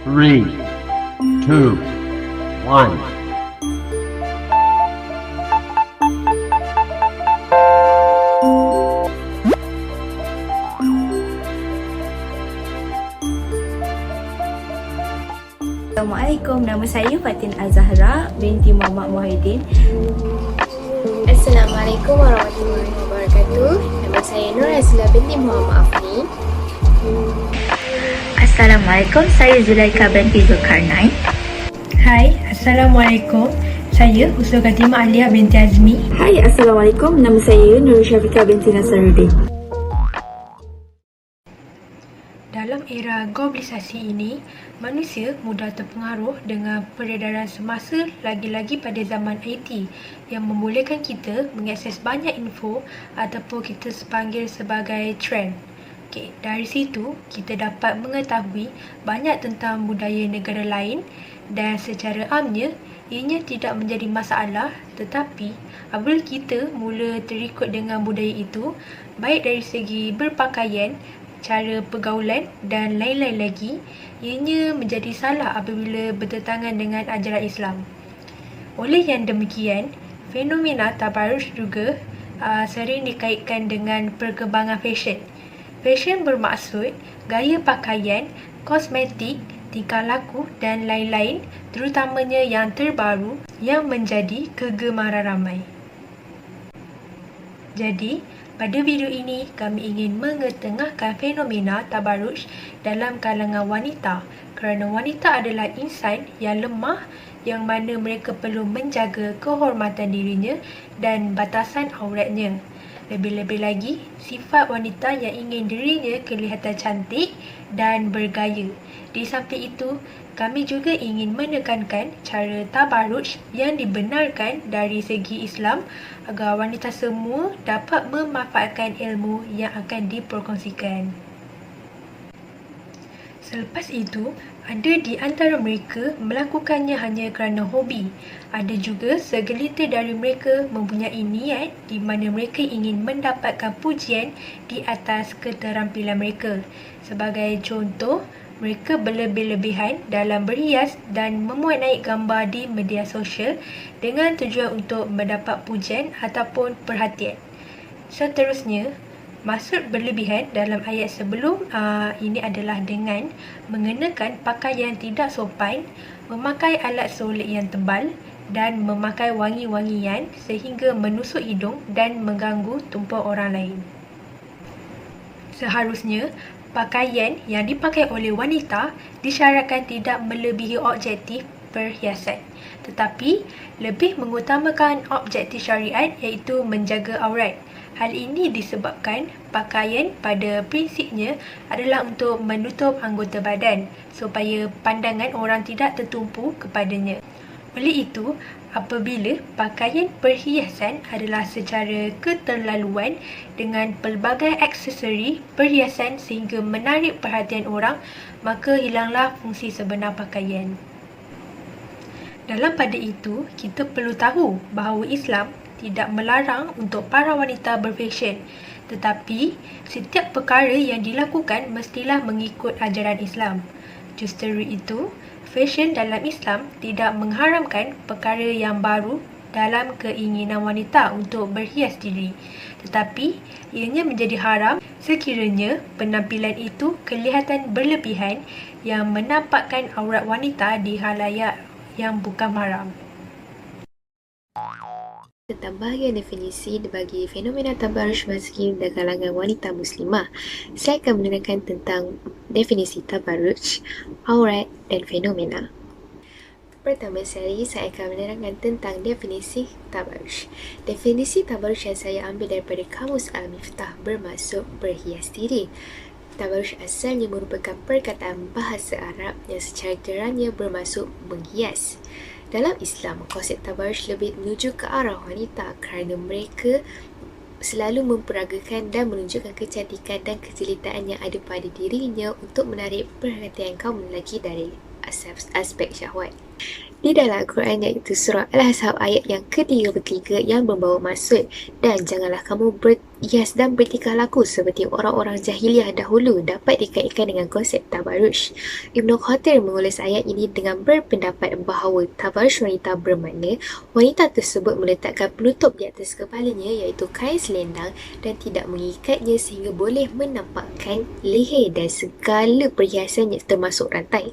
Three, two, one. Assalamualaikum, nama saya Fatin Azahra binti Muhammad Muhyiddin. Assalamualaikum warahmatullahi wabarakatuh. Nama saya Nur Azla binti Muhammad Afni. Assalamualaikum, saya Zulaika binti Zulkarnain. Hai, Assalamualaikum. Saya Usul Khatimah Aliyah binti Azmi. Hai, Assalamualaikum. Nama saya Nur Syafiqah binti Nasaruddin. Dalam era globalisasi ini, manusia mudah terpengaruh dengan peredaran semasa lagi-lagi pada zaman IT yang membolehkan kita mengakses banyak info ataupun kita panggil sebagai trend. Okay, dari situ kita dapat mengetahui banyak tentang budaya negara lain dan secara amnya ianya tidak menjadi masalah, tetapi apabila kita mula terikut dengan budaya itu, baik dari segi berpakaian, cara pergaulan dan lain-lain lagi, ianya menjadi salah apabila bertentangan dengan ajaran Islam. Oleh yang demikian, fenomena tabarruj juga sering dikaitkan dengan perkembangan fashion. Fashion bermaksud gaya pakaian, kosmetik, tingkah laku dan lain-lain, terutamanya yang terbaru yang menjadi kegemaran ramai. Jadi, pada video ini, kami ingin mengetengahkan fenomena tabarruj dalam kalangan wanita kerana wanita adalah insan yang lemah yang mana mereka perlu menjaga kehormatan dirinya dan batasan auratnya. Lebih-lebih lagi, sifat wanita yang ingin dirinya kelihatan cantik dan bergaya. Di samping itu, kami juga ingin menekankan cara tabarruj yang dibenarkan dari segi Islam agar wanita semua dapat memanfaatkan ilmu yang akan diperkongsikan. Selepas itu, ada di antara mereka melakukannya hanya kerana hobi. Ada juga segelintir dari mereka mempunyai niat di mana mereka ingin mendapatkan pujian di atas keterampilan mereka. Sebagai contoh, mereka berlebih-lebihan dalam berhias dan memuat naik gambar di media sosial dengan tujuan untuk mendapat pujian ataupun perhatian. Seterusnya, maksud berlebihan dalam ayat sebelum ini adalah dengan mengenakan pakaian tidak sopan, memakai alat solik yang tebal dan memakai wangi-wangian sehingga menusuk hidung dan mengganggu tumpah orang lain. Seharusnya, pakaian yang dipakai oleh wanita disyaratkan tidak melebihi objektif perhiasan, tetapi lebih mengutamakan objektif syariat iaitu menjaga aurat. Hal ini disebabkan pakaian pada prinsipnya adalah untuk menutup anggota badan supaya pandangan orang tidak tertumpu kepadanya. Oleh itu, apabila pakaian perhiasan adalah secara keterlaluan dengan pelbagai aksesori perhiasan sehingga menarik perhatian orang, maka hilanglah fungsi sebenar pakaian. Dalam pada itu, kita perlu tahu bahawa Islam tidak melarang untuk para wanita berfashion, tetapi setiap perkara yang dilakukan mestilah mengikut ajaran Islam. Justru itu, fashion dalam Islam tidak mengharamkan perkara yang baru dalam keinginan wanita untuk berhias diri, tetapi ianya menjadi haram sekiranya penampilan itu kelihatan berlebihan yang menampakkan aurat wanita di khalayak yang bukan mahram. Tentang bahagian definisi bagi fenomena tabarruj bagi kalangan wanita muslimah, saya akan menerangkan tentang definisi tabarruj, aurat dan fenomena. Pertama sekali, saya akan menerangkan tentang definisi tabarruj. Definisi tabarruj yang saya ambil daripada Kamus Al-Miftah bermaksud berhias diri. Tabarruj asalnya merupakan perkataan bahasa Arab yang secara geranya bermaksud menghias. Dalam Islam, konsep tabarruj lebih menuju ke arah wanita kerana mereka selalu memperagakan dan menunjukkan kecantikan dan kejelitaan yang ada pada dirinya untuk menarik perhatian kaum lelaki dari aspek syahwat. Di dalam Al-Quran iaitu surah Al-Ahzab ayat yang ke-33 yang membawa maksud, dan janganlah kamu hias dan bertingkah laku seperti orang-orang jahiliah dahulu dapat dikaitkan dengan konsep tabaruj. Ibnu Khatir mengulas ayat ini dengan berpendapat bahawa tabaruj wanita bermakna wanita tersebut meletakkan penutup di atas kepalanya iaitu kain selendang dan tidak mengikatnya sehingga boleh menampakkan leher dan segala perhiasannya termasuk rantai.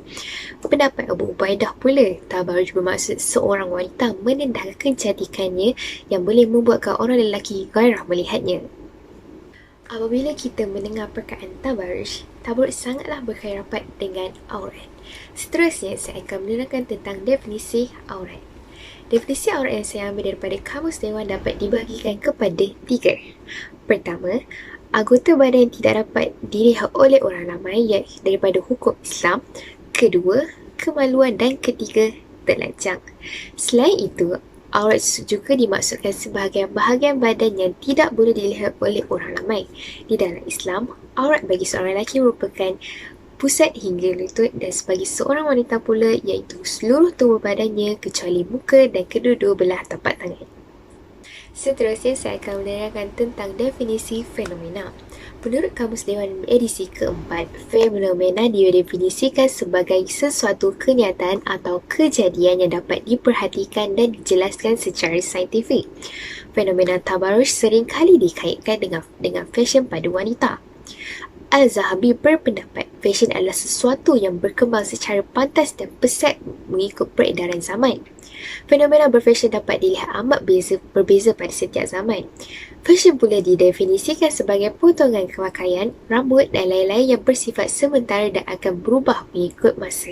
Pendapat Abu Ubaidah pula, tabaruj bermaksud seorang wanita menendahkan kecantikannya yang boleh membuatkan orang lelaki gairah melihatnya. Apabila kita mendengar perkataan tabaruj sangatlah berkait rapat dengan aurat. Seterusnya, saya akan menerangkan tentang definisi aurat. Definisi aurat yang saya ambil daripada Kamus Dewan dapat dibahagikan kepada 3. Pertama, anggota badan yang tidak dapat dilihat oleh orang ramai daripada hukum Islam. Kedua, kemaluan. Dan ketiga, telanjang. Selain itu, aurat juga dimaksudkan sebahagian bahagian badan yang tidak boleh dilihat oleh orang ramai. Di dalam Islam, aurat bagi seorang lelaki merupakan pusat hingga lutut dan sebagai seorang wanita pula iaitu seluruh tubuh badannya kecuali muka dan kedua-dua belah tapak tangan. Seterusnya, saya akan menerangkan tentang definisi fenomena. Menurut Kamus Dewan edisi keempat, fenomena didefinisikan sebagai sesuatu kenyataan atau kejadian yang dapat diperhatikan dan dijelaskan secara saintifik. Fenomena tabaruj sering kali dikaitkan dengan fashion pada wanita. Al-Zahabi berpendapat fashion adalah sesuatu yang berkembang secara pantas dan pesat mengikut peredaran zaman. Fenomena berfashion dapat dilihat amat berbeza pada setiap zaman. Fashion pula didefinisikan sebagai potongan pakaian, rambut dan lain-lain yang bersifat sementara dan akan berubah mengikut masa.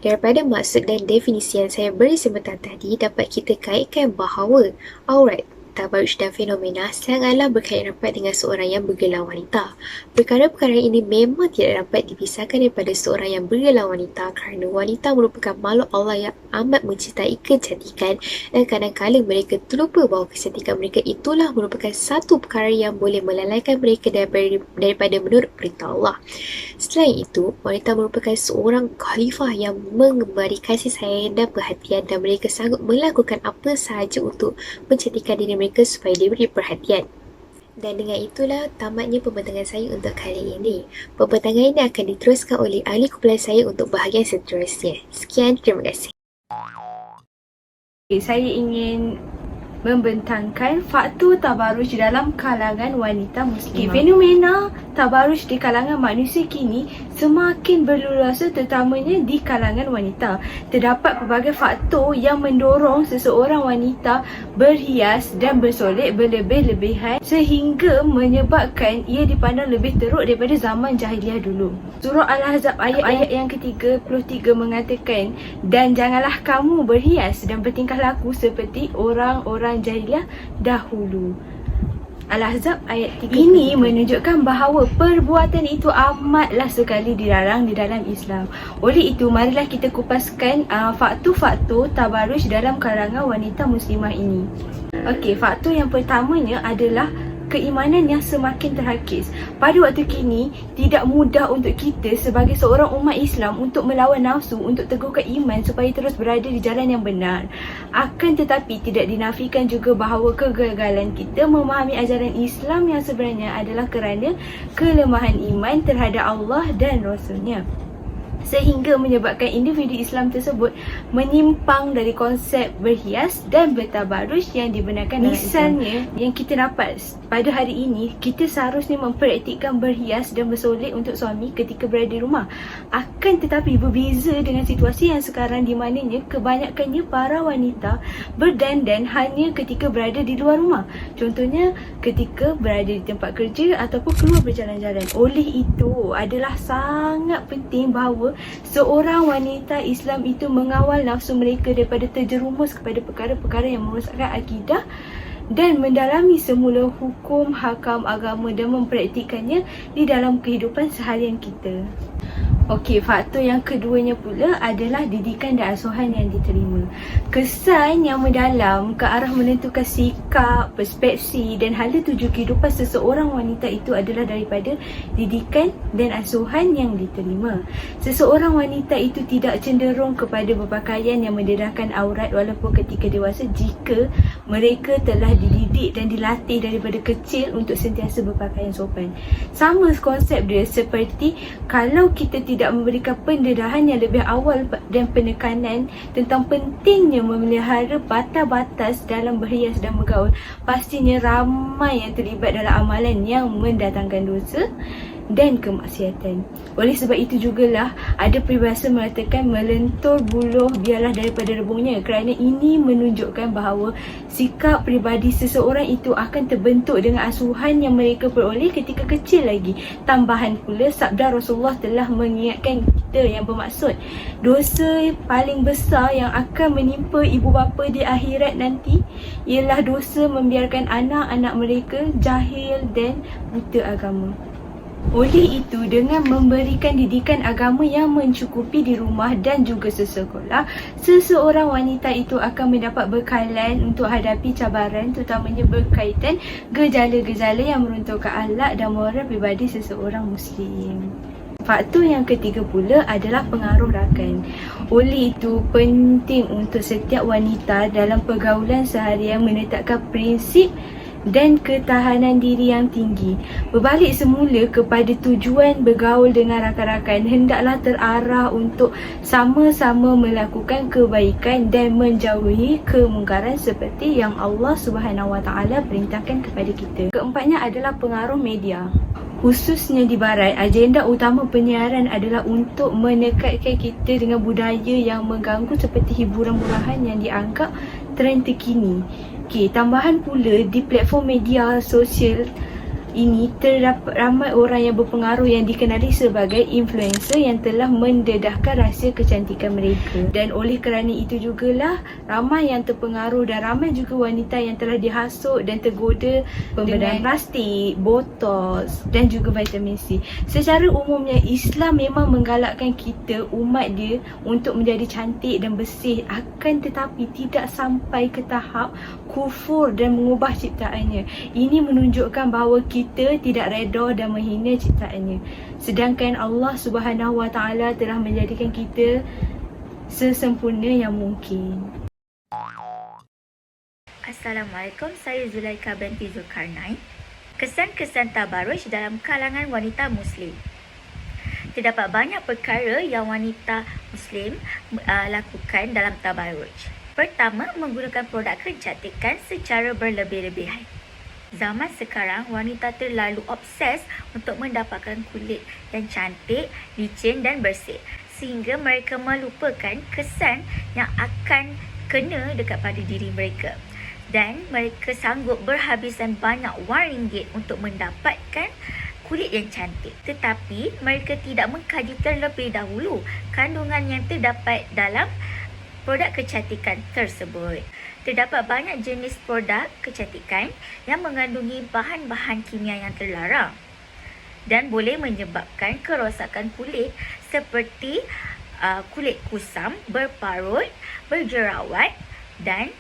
Daripada maksud dan definisi yang saya beri sebentar tadi, dapat kita kaitkan bahawa aurat, tabaruj dan fenomena sangatlah berkait rapat dengan seorang yang bergelar wanita. Perkara-perkara ini memang tidak dapat dipisahkan daripada seorang yang bergelar wanita kerana wanita merupakan makhluk Allah yang amat mencintai kecantikan dan kadang-kadang mereka terlupa bahawa kecantikan mereka itulah merupakan satu perkara yang boleh melalaikan mereka daripada menurut perintah Allah. Selain itu, wanita merupakan seorang khalifah yang mengemari kasih sayang dan perhatian dan mereka sanggup melakukan apa sahaja untuk mencantikkan diri mereka supaya diberi perhatian. Dan dengan itulah tamatnya pembentangan saya untuk kali ini. Pembentangan ini akan diteruskan oleh ahli kumpulan saya untuk bahagian seterusnya. Sekian, terima kasih. Saya ingin membentangkan faktor tabaruj dalam kalangan wanita muslimah. Fenomena tabaruj di kalangan manusia kini semakin berluasa terutamanya di kalangan wanita. Terdapat pelbagai faktor yang mendorong seseorang wanita berhias dan bersolek berlebih-lebihan sehingga menyebabkan ia dipandang lebih teruk daripada zaman jahiliah dulu. Surah Al-Ahzab ayat yang ke-33 mengatakan, dan janganlah kamu berhias dan bertingkah laku seperti orang-orang jahiliah dahulu. Al-Ahzab ayat 3. Ini menunjukkan bahawa perbuatan itu amatlah sekali dilarang di dalam Islam. Oleh itu, marilah kita kupaskan faktor-faktor tabaruj dalam kalangan wanita muslimah ini. Okey, faktor yang pertamanya adalah keimanan yang semakin terhakis. Pada waktu kini, tidak mudah untuk kita sebagai seorang umat Islam untuk melawan nafsu, untuk teguhkan iman supaya terus berada di jalan yang benar. Akan tetapi tidak dinafikan juga bahawa kegagalan kita memahami ajaran Islam yang sebenarnya adalah kerana kelemahan iman terhadap Allah dan Rasulnya, sehingga menyebabkan individu Islam tersebut menyimpang dari konsep berhias dan bertabaruj yang dibenarkan dalam Islam. Misalnya, yang kita dapat pada hari ini, kita seharusnya mempraktikkan berhias dan bersolek untuk suami ketika berada di rumah. Akan tetapi berbeza dengan situasi yang sekarang di mananya kebanyakannya para wanita berdandan hanya ketika berada di luar rumah. Contohnya ketika berada di tempat kerja ataupun keluar berjalan-jalan. Oleh itu, adalah sangat penting bahawa seorang wanita Islam itu mengawal nafsu mereka daripada terjerumus kepada perkara-perkara yang merosakkan akidah dan mendalami semula hukum hakam agama dan mempraktikannya di dalam kehidupan seharian kita. Okey, faktor yang keduanya pula adalah didikan dan asuhan yang diterima. Kesan yang mendalam ke arah menentukan sikap, perspeksi dan hala tuju kehidupan seseorang wanita itu adalah daripada didikan dan asuhan yang diterima. Seseorang wanita itu tidak cenderung kepada berpakaian yang mendedahkan aurat walaupun ketika dewasa jika mereka telah dididik dan dilatih daripada kecil untuk sentiasa berpakaian sopan. Sama konsep dia seperti kalau kita tidak memberikan pendedahan yang lebih awal dan penekanan tentang pentingnya memelihara batas-batas dalam berhias dan bergaul, pastinya ramai yang terlibat dalam amalan yang mendatangkan dosa dan kemaksiatan. Oleh sebab itu jugalah ada peribahasa mengatakan melentur buluh biarlah daripada rebungnya, kerana ini menunjukkan bahawa sikap peribadi seseorang itu akan terbentuk dengan asuhan yang mereka peroleh ketika kecil lagi. Tambahan pula sabda Rasulullah telah mengingatkan kita yang bermaksud dosa paling besar yang akan menimpa ibu bapa di akhirat nanti ialah dosa membiarkan anak-anak mereka jahil dan buta agama. Oleh itu, dengan memberikan didikan agama yang mencukupi di rumah dan juga sesekolah, seseorang wanita itu akan mendapat bekalan untuk hadapi cabaran terutamanya berkaitan gejala-gejala yang meruntuhkan akhlak dan moral pribadi seseorang Muslim. Faktor yang ketiga pula adalah pengaruh rakan. Oleh itu, penting untuk setiap wanita dalam pergaulan seharian menetapkan prinsip dan ketahanan diri yang tinggi. Berbalik semula kepada tujuan bergaul dengan rakan-rakan, hendaklah terarah untuk sama-sama melakukan kebaikan dan menjauhi kemungkaran seperti yang Allah SWT perintahkan kepada kita. Keempatnya adalah pengaruh media. Khususnya di barat, agenda utama penyiaran adalah untuk mendekatkan kita dengan budaya yang mengganggu seperti hiburan murahan yang dianggap trend terkini. Okey, tambahan pula di platform media sosial ini terdapat ramai orang yang berpengaruh yang dikenali sebagai influencer yang telah mendedahkan rahsia kecantikan mereka. Dan oleh kerana itu jugalah ramai yang terpengaruh dan ramai juga wanita yang telah dihasut dan tergoda pembedahan plastik, botox dan juga vitamin C. Secara umumnya Islam memang menggalakkan kita umat dia untuk menjadi cantik dan bersih, akan tetapi tidak sampai ke tahap kufur dan mengubah ciptaannya. Ini menunjukkan bahawa kita tidak reda dan menghina ciptaannya. Sedangkan Allah SWT telah menjadikan kita sesempurna yang mungkin. Assalamualaikum, saya Zulaika binti Zulkarnain. Kesan-kesan tabaruj dalam kalangan wanita Muslim. Terdapat banyak perkara yang wanita Muslim lakukan dalam tabaruj. Pertama, menggunakan produk kecantikan secara berlebih-lebihan. Zaman sekarang, wanita terlalu obses untuk mendapatkan kulit yang cantik, licin dan bersih, sehingga mereka melupakan kesan yang akan kena dekat pada diri mereka. Dan mereka sanggup berhabisan banyak wang ringgit untuk mendapatkan kulit yang cantik. Tetapi mereka tidak mengkaji terlebih dahulu kandungan yang terdapat dalam produk kecantikan tersebut. Terdapat banyak jenis produk kecantikan yang mengandungi bahan-bahan kimia yang terlarang dan boleh menyebabkan kerosakan kulit seperti kulit kusam, berparut, berjerawat dan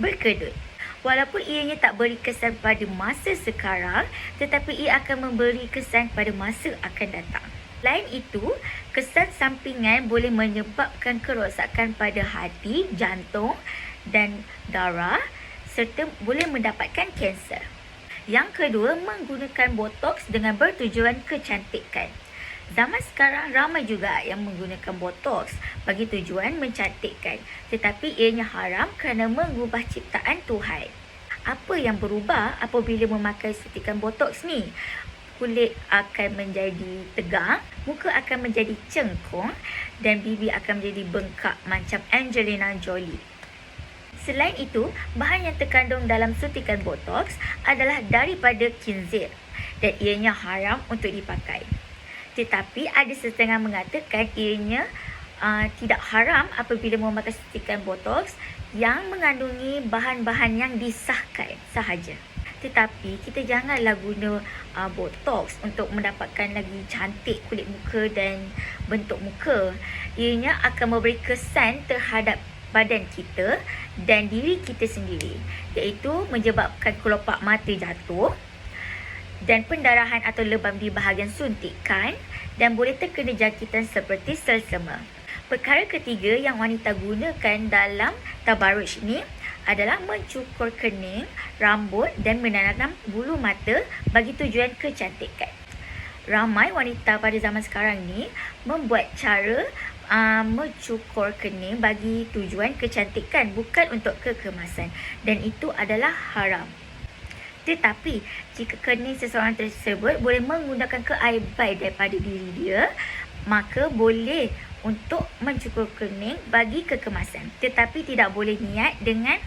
berkedut. Walaupun ianya tak beri kesan pada masa sekarang, tetapi ia akan memberi kesan pada masa akan datang. Selain itu, kesan sampingan boleh menyebabkan kerosakan pada hati, jantung dan darah serta boleh mendapatkan kanser. Yang kedua, menggunakan botox dengan bertujuan kecantikan. Zaman sekarang ramai juga yang menggunakan botox bagi tujuan mencantikkan, tetapi ianya haram kerana mengubah ciptaan Tuhan. Apa yang berubah apabila memakai suntikan botox ni? Kulit akan menjadi tegang, muka akan menjadi cengkung dan bibir akan menjadi bengkak macam Angelina Jolie. Selain itu, bahan yang terkandung dalam suntikan botox adalah daripada khinzir dan ianya haram untuk dipakai. Tetapi ada setengah mengatakan ianya tidak haram apabila memakai suntikan botox yang mengandungi bahan-bahan yang disahkan sahaja. Tetapi kita janganlah guna botox untuk mendapatkan lagi cantik kulit muka dan bentuk muka. Ianya akan memberi kesan terhadap badan kita dan diri kita sendiri, iaitu menyebabkan kelopak mata jatuh dan pendarahan atau lebam di bahagian suntikan dan boleh terkena jangkitan seperti selsema. Perkara ketiga yang wanita gunakan dalam tabaruj ni adalah mencukur kening, rambut dan menanam bulu mata bagi tujuan kecantikan. Ramai wanita pada zaman sekarang ni membuat cara mencukur kening bagi tujuan kecantikan, bukan untuk kekemasan, dan itu adalah haram. Tetapi jika kening seseorang tersebut boleh menggunakan keaiban daripada diri dia, maka boleh untuk mencukur kening bagi kekemasan, tetapi tidak boleh niat dengan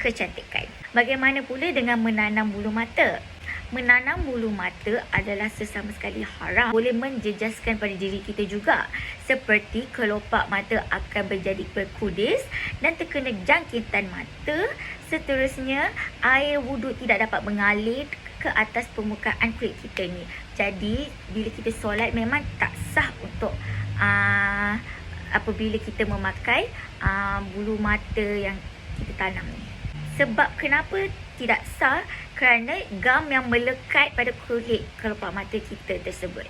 kecantikan. Bagaimana pula dengan menanam bulu mata? Menanam bulu mata adalah sesama sekali haram. Boleh menjejaskan pada diri kita juga, seperti kelopak mata akan menjadi berkudis dan terkena jangkitan mata. Seterusnya, air wuduk tidak dapat mengalir ke atas permukaan kulit kita ni. Jadi, bila kita solat memang tak sah untuk apabila kita memakai bulu mata yang kita tanam ni. Sebab kenapa tidak sah? Kerana gam yang melekat pada kulit kelopak mata kita tersebut.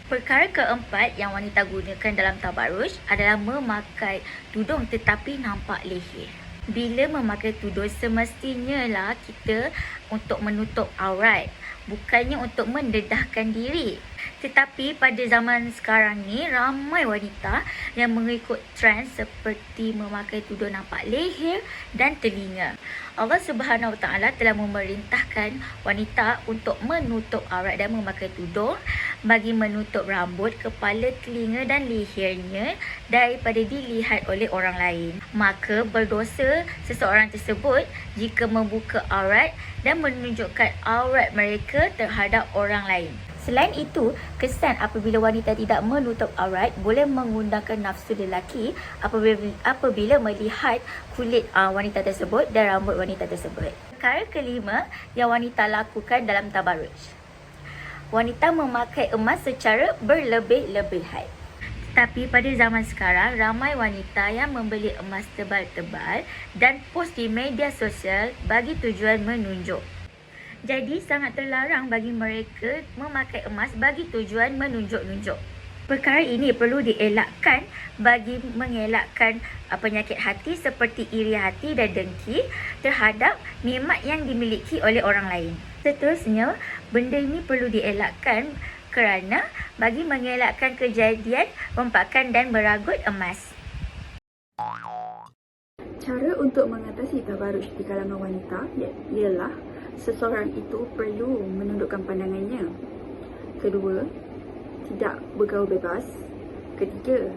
Perkara keempat yang wanita gunakan dalam tabaruj adalah memakai tudung tetapi nampak leher. Bila memakai tudung, semestinya lah kita untuk menutup aurat, bukannya untuk mendedahkan diri. Tetapi pada zaman sekarang ni, ramai wanita yang mengikut trend seperti memakai tudung nampak leher dan telinga. Allah Subhanahu Wa Taala telah memerintahkan wanita untuk menutup aurat dan memakai tudung bagi menutup rambut, kepala, telinga dan lehernya daripada dilihat oleh orang lain. Maka berdosa seseorang tersebut jika membuka aurat dan menunjukkan aurat mereka terhadap orang lain. Selain itu, kesan apabila wanita tidak menutup aurat boleh mengundangkan nafsu lelaki apabila melihat kulit wanita tersebut dan rambut wanita tersebut. Perkara kelima yang wanita lakukan dalam tabaruj. Wanita memakai emas secara berlebih-lebihan. Tapi pada zaman sekarang, ramai wanita yang membeli emas tebal-tebal dan post di media sosial bagi tujuan menunjuk. Jadi sangat terlarang bagi mereka memakai emas bagi tujuan menunjuk-nunjuk. Perkara ini perlu dielakkan bagi mengelakkan penyakit hati seperti iri hati dan dengki terhadap nikmat yang dimiliki oleh orang lain. Seterusnya, benda ini perlu dielakkan kerana bagi mengelakkan kejadian rompakan dan beragut emas. Cara untuk mengatasi tabaruj di kalangan wanita ialah seseorang itu perlu menundukkan pandangannya. Kedua, tidak bergaul bebas. Ketiga,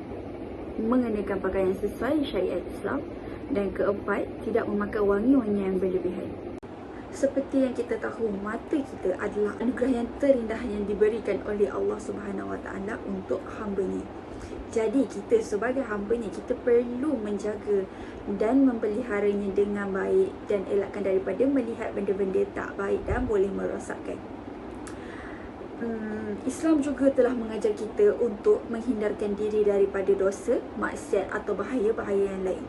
mengenakan pakaian sesuai syariat Islam. Dan keempat, tidak memakai wangi-wangi yang berlebihan. Seperti yang kita tahu, mata kita adalah anugerah yang terindah yang diberikan oleh Allah Subhanahu Wa Taala untuk hamba-Nya. Jadi kita sebagai hamba-Nya, kita perlu menjaga dan memeliharanya dengan baik dan elakkan daripada melihat benda-benda tak baik dan boleh merosakkan. Islam juga telah mengajar kita untuk menghindarkan diri daripada dosa, maksiat atau bahaya-bahaya yang lain.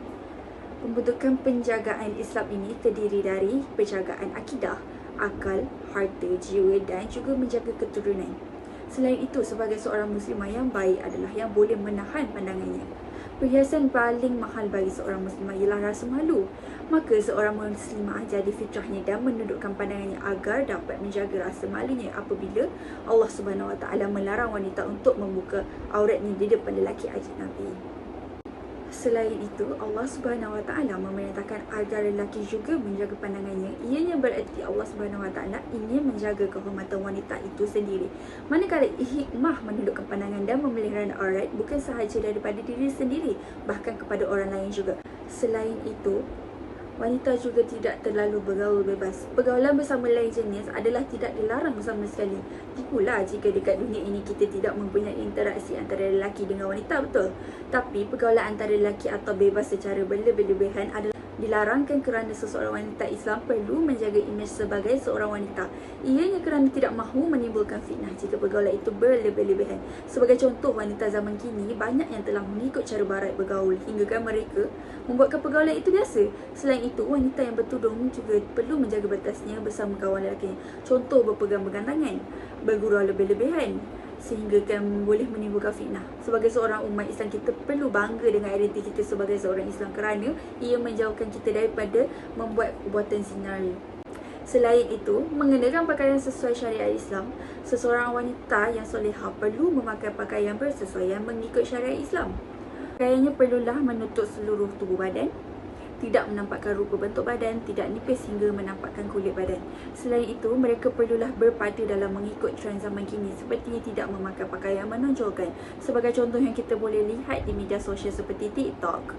Pembentukan penjagaan Islam ini terdiri dari penjagaan akidah, akal, harta, jiwa dan juga menjaga keturunan. Selain itu, sebagai seorang muslimah yang baik adalah yang boleh menahan pandangannya. Perhiasan paling mahal bagi seorang muslimah ialah rasa malu. Maka seorang muslimah jadi fitrahnya dan menundukkan pandangannya agar dapat menjaga rasa malunya apabila Allah Subhanahu Wa Taala melarang wanita untuk membuka auratnya di depan lelaki ajnabi. Selain itu, Allah Subhanahu Wa Taala memerintahkan agar lelaki juga menjaga pandangannya. Ianya bererti Allah Subhanahu Wa Taala ingin menjaga kehormatan wanita itu sendiri. Manakala hikmah menundukkan pandangan dan memelihara aurat bukan sahaja daripada diri sendiri, bahkan kepada orang lain juga. Selain itu, wanita juga tidak terlalu bergaul bebas. Pergaulan bersama lain jenis adalah tidak dilarang sama sekali. Tipulah jika dekat dunia ini kita tidak mempunyai interaksi antara lelaki dengan wanita, betul. Tapi pergaulan antara lelaki atau bebas secara berlebih-lebihan adalah Dilarangkan kerana seseorang wanita Islam perlu menjaga imej sebagai seorang wanita. Ianya kerana tidak mahu menimbulkan fitnah jika pergaulan itu berlebih-lebihan. Sebagai contoh, wanita zaman kini banyak yang telah mengikut cara barat bergaul hinggakan mereka membuatkan pergaulan itu biasa. Selain itu, wanita yang bertudung juga perlu menjaga batasnya bersama kawan lelaki. Contoh, berpegang-pegang tangan, bergurau lebih-lebihan sehingga kan boleh menimbulkan fitnah. Sebagai seorang umat Islam, kita perlu bangga dengan identiti kita sebagai seorang Islam kerana ia menjauhkan kita daripada membuat perbuatan zina. Selain itu, mengenakan pakaian sesuai syariat Islam, seseorang wanita yang solehah perlu memakai pakaian bersesuaian mengikut syariat Islam. Pakaiannya perlulah menutup seluruh tubuh badan, tidak menampakkan rupa bentuk badan, tidak nipis hingga menampakkan kulit badan. Selain itu, mereka perlulah berpada dalam mengikut trend zaman kini seperti tidak memakai pakaian menonjolkan. Sebagai contoh yang kita boleh lihat di media sosial seperti TikTok,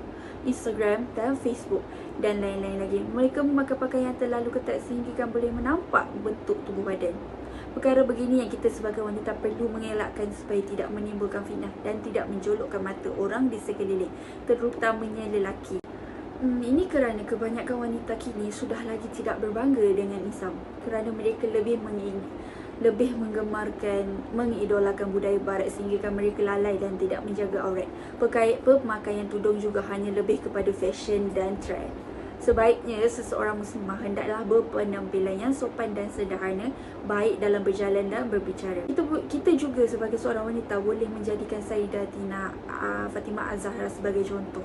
Instagram dan Facebook dan lain-lain lagi. Mereka memakai pakaian terlalu ketat sehingga boleh menampak bentuk tubuh badan. Perkara begini yang kita sebagai wanita perlu mengelakkan supaya tidak menimbulkan fitnah dan tidak menjolokkan mata orang di sekeliling, terutamanya lelaki. Ini kerana kebanyakan wanita kini sudah lagi tidak berbangga dengan Islam kerana mereka lebih mengidolakan budaya barat sehingga mereka lalai dan tidak menjaga aurat. Pemakaian tudung juga hanya lebih kepada fashion dan trend. Sebaiknya seseorang muslimah hendaklah berpenampilan yang sopan dan sederhana, baik dalam berjalan dan berbicara. Kita juga sebagai seorang wanita boleh menjadikan Sayyidatina Fatimah Az-Zahra sebagai contoh,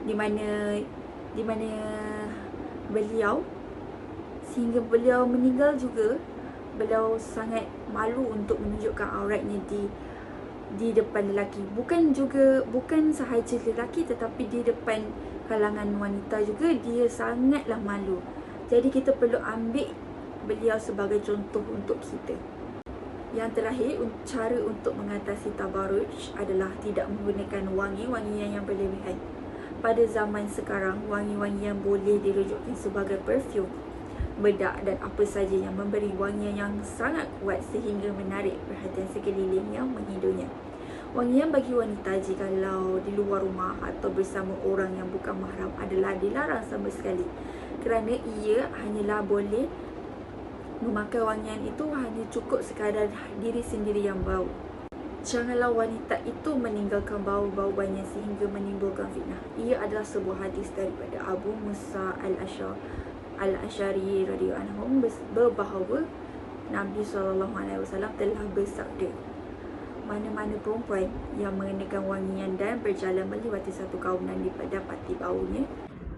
di mana beliau sehingga beliau meninggal juga beliau sangat malu untuk menunjukkan auratnya di depan lelaki. Bukan sahaja lelaki tetapi di depan kalangan wanita juga dia sangatlah malu. Jadi kita perlu ambil beliau sebagai contoh untuk kita. Yang terakhir, cara untuk mengatasi tabarruj adalah tidak menggunakan wangi-wangian yang berlebihan. Pada zaman sekarang, wangi-wangian boleh dirujukkan sebagai perfume, bedak dan apa saja yang memberi wangian yang sangat kuat sehingga menarik perhatian sekeliling yang menghidupnya. Wangian bagi wanita jikalau di luar rumah atau bersama orang yang bukan mahram adalah dilarang sama sekali kerana ia hanyalah boleh memakai wangian itu hanya cukup sekadar diri sendiri yang bau. Janganlah wanita itu meninggalkan bau-bauannya sehingga menimbulkan fitnah. Ia adalah sebuah hadis daripada Abu Musa Al-Asy'ari radhiyallahu anhu berbahawa Nabi SAW telah bersabda, mana-mana perempuan yang mengenakan wangian dan berjalan melewati satu kaum dan didapati baunya.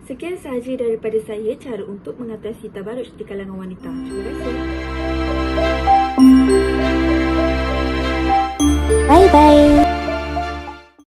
Sekian sahaja daripada saya cara untuk mengatasi tabarruj di kalangan wanita. Terima kasih. Bye-bye!